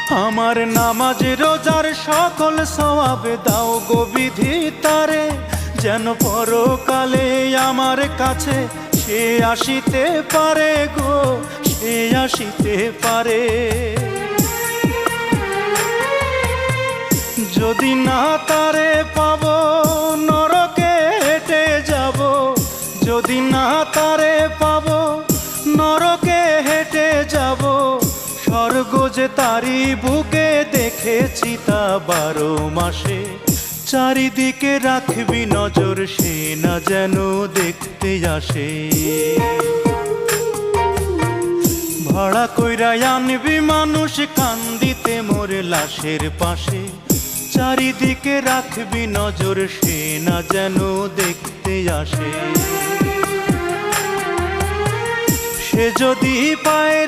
আমার নামাজ রোজার সকল সওয়াব দাও গো বিধি তারে, যেন পরকালে আমার কাছে সে আসিতে পারে গো, সে আসিতে পারে। যদি না তারে পাবো নরকে হেঁটে যাব, যদি না তারে পাবো নরকে হেঁটে যাব। স্বর্গ যে তারি বুকে দেখেছি তা 12 মাসে, চারিদিকে রাখবি নজর সে না যেন দেখতে আসে। ভাড়া কইরা আনবি মানুষ কান্দিতে মোর লাশের পাশে, চারিদিকে রাখবি নজর সে না যেন দেখতে আসে। সে যদি পায় রে